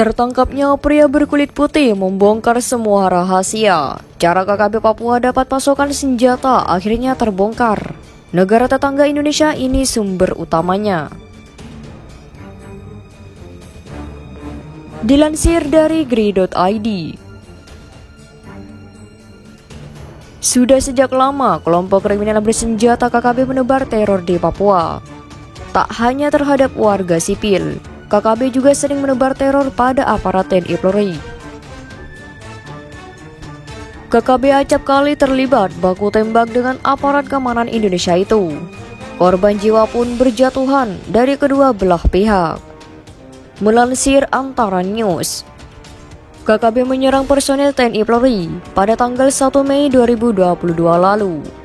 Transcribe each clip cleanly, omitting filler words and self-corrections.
Tertangkapnya pria berkulit putih membongkar semua rahasia. Cara KKB Papua dapat pasokan senjata akhirnya terbongkar. Negara tetangga Indonesia ini sumber utamanya. Dilansir dari gri.id, sudah sejak lama kelompok kriminal bersenjata KKB menebar teror di Papua. Tak hanya terhadap warga sipil, KKB juga sering menebar teror pada aparat TNI Polri. KKB acap kali terlibat baku tembak dengan aparat keamanan Indonesia itu. Korban jiwa pun berjatuhan dari kedua belah pihak. Melansir Antara News, KKB menyerang personel TNI Polri pada tanggal 1 Mei 2022 lalu.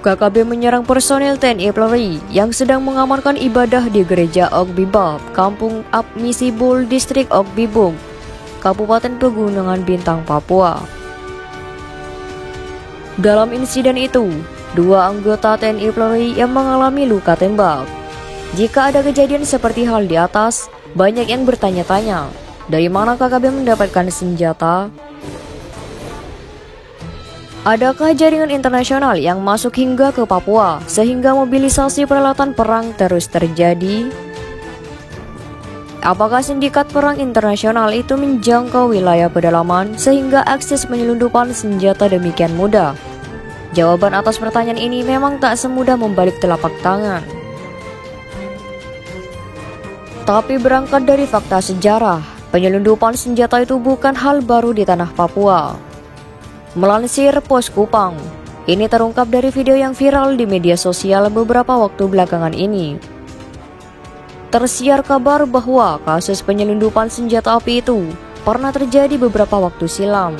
KKB menyerang personel TNI Polri yang sedang mengamankan ibadah di gereja Ogbibab, Kampung Apmisibul, Distrik Ogbibub, Kabupaten Pegunungan Bintang, Papua. Dalam insiden itu, dua anggota TNI Polri yang mengalami luka tembak. Jika ada kejadian seperti hal di atas, banyak yang bertanya-tanya, dari mana KKB mendapatkan senjata? Adakah jaringan internasional yang masuk hingga ke Papua sehingga mobilisasi peralatan perang terus terjadi? Apakah sindikat perang internasional itu menjangkau wilayah pedalaman sehingga akses penyelundupan senjata demikian mudah? Jawaban atas pertanyaan ini memang tak semudah membalik telapak tangan. Tapi berangkat dari fakta sejarah, penyelundupan senjata itu bukan hal baru di tanah Papua. Melansir Pos Kupang, ini terungkap dari video yang viral di media sosial beberapa waktu belakangan ini. Tersiar kabar bahwa kasus penyelundupan senjata api itu pernah terjadi beberapa waktu silam.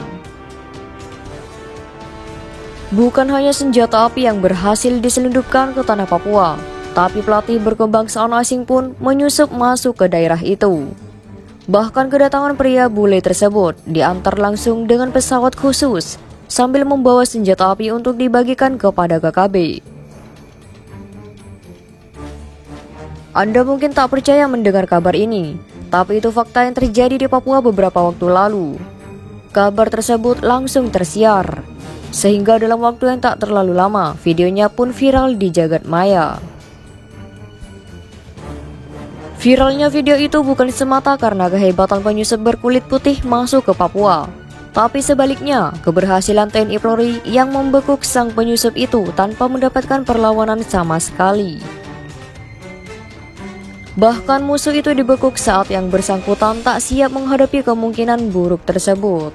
Bukan hanya senjata api yang berhasil diselundupkan ke tanah Papua, tapi pelatih berkebangsaan asing pun menyusup masuk ke daerah itu. Bahkan kedatangan pria bule tersebut diantar langsung dengan pesawat khusus sambil membawa senjata api untuk dibagikan kepada KKB. Anda mungkin tak percaya mendengar kabar ini, tapi itu fakta yang terjadi di Papua beberapa waktu lalu. Kabar tersebut langsung tersiar, sehingga dalam waktu yang tak terlalu lama, videonya pun viral di jagat maya. Viralnya video itu bukan semata karena kehebatan penyusup berkulit putih masuk ke Papua, tapi sebaliknya keberhasilan TNI Polri yang membekuk sang penyusup itu tanpa mendapatkan perlawanan sama sekali. Bahkan musuh itu dibekuk saat yang bersangkutan tak siap menghadapi kemungkinan buruk tersebut.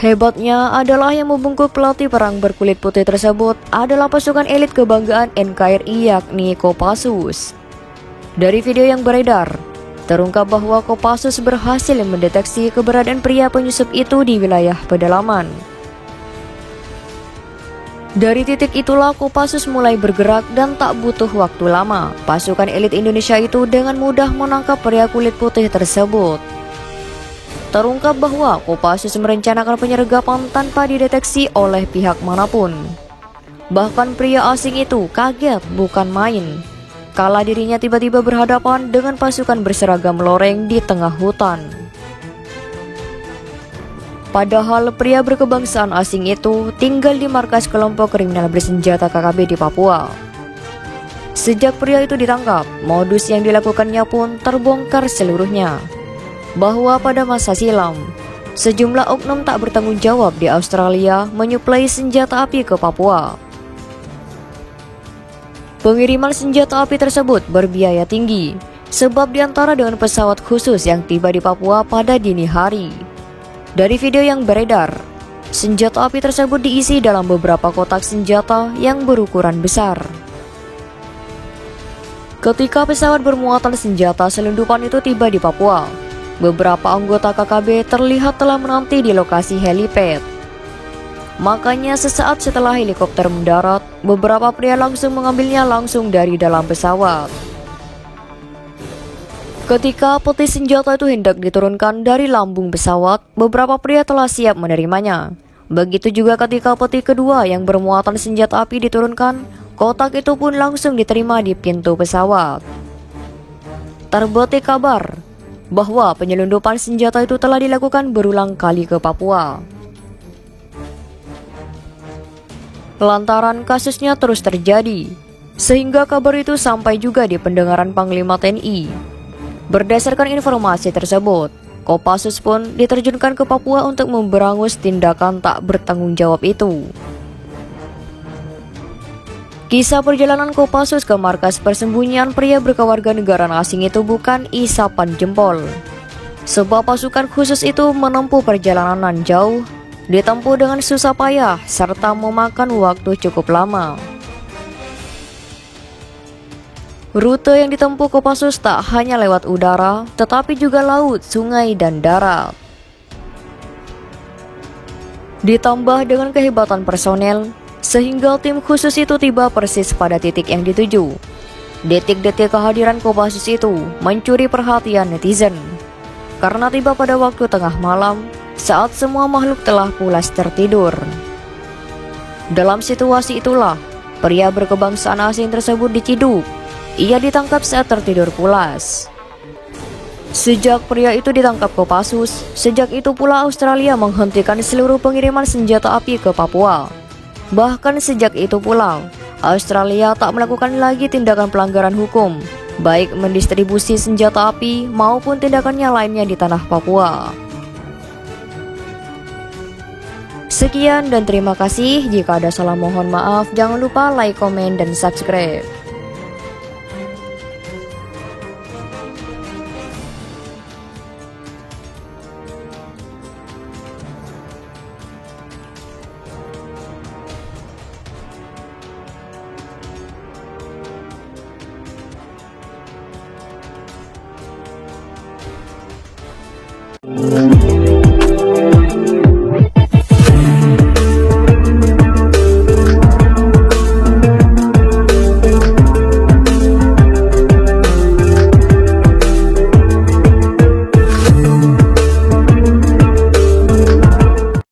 Hebatnya adalah yang membungkuk pelatih perang berkulit putih tersebut adalah pasukan elit kebanggaan NKRI yakni Kopassus. Dari video yang beredar, terungkap bahwa Kopassus berhasil mendeteksi keberadaan pria penyusup itu di wilayah pedalaman. Dari titik itulah Kopassus mulai bergerak dan tak butuh waktu lama, pasukan elit Indonesia itu dengan mudah menangkap pria kulit putih tersebut. Terungkap bahwa Kopassus merencanakan penyergapan tanpa dideteksi oleh pihak manapun. Bahkan pria asing itu kaget bukan main kala dirinya tiba-tiba berhadapan dengan pasukan berseragam loreng di tengah hutan. Padahal pria berkebangsaan asing itu tinggal di markas kelompok kriminal bersenjata KKB di Papua. Sejak pria itu ditangkap, modus yang dilakukannya pun terbongkar seluruhnya. Bahwa pada masa silam, sejumlah oknum tak bertanggung jawab di Australia menyuplai senjata api ke Papua. Pengiriman senjata api tersebut berbiaya tinggi, sebab diantara dengan pesawat khusus yang tiba di Papua pada dini hari. Dari video yang beredar, senjata api tersebut diisi dalam beberapa kotak senjata yang berukuran besar. Ketika pesawat bermuatan senjata selundupan itu tiba di Papua, beberapa anggota KKB terlihat telah menanti di lokasi helipad. Makanya sesaat setelah helikopter mendarat, beberapa pria langsung mengambilnya langsung dari dalam pesawat. Ketika peti senjata itu hendak diturunkan dari lambung pesawat, beberapa pria telah siap menerimanya. Begitu juga ketika peti kedua yang bermuatan senjata api diturunkan, kotak itu pun langsung diterima di pintu pesawat. Terbetik kabar bahwa penyelundupan senjata itu telah dilakukan berulang kali ke Papua. Lantaran kasusnya terus terjadi, sehingga kabar itu sampai juga di pendengaran Panglima TNI. Berdasarkan informasi tersebut, Kopassus pun diterjunkan ke Papua untuk memberangus tindakan tak bertanggung jawab itu. Kisah perjalanan Kopassus ke markas persembunyian pria berkewarganegaraan asing itu bukan isapan jempol, sebab pasukan khusus itu menempuh perjalanan jauh, ditempuh dengan susah payah, serta memakan waktu cukup lama. Rute yang ditempuh Kopassus tak hanya lewat udara, tetapi juga laut, sungai, dan darat. Ditambah dengan kehebatan personel, sehingga tim khusus itu tiba persis pada titik yang dituju. Detik-detik kehadiran Kopassus itu mencuri perhatian netizen, karena tiba pada waktu tengah malam, saat semua makhluk telah pulas tertidur. Dalam situasi itulah, pria berkebangsaan asing tersebut diciduk. Ia ditangkap saat tertidur pulas. Sejak pria itu ditangkap Kopassus, sejak itu pula Australia menghentikan seluruh pengiriman senjata api ke Papua. Bahkan sejak itu pula, Australia tak melakukan lagi tindakan pelanggaran hukum, baik mendistribusi senjata api maupun tindakannya lainnya di tanah Papua. Sekian dan terima kasih. Jika ada salah mohon maaf. Jangan lupa like, komen, dan subscribe.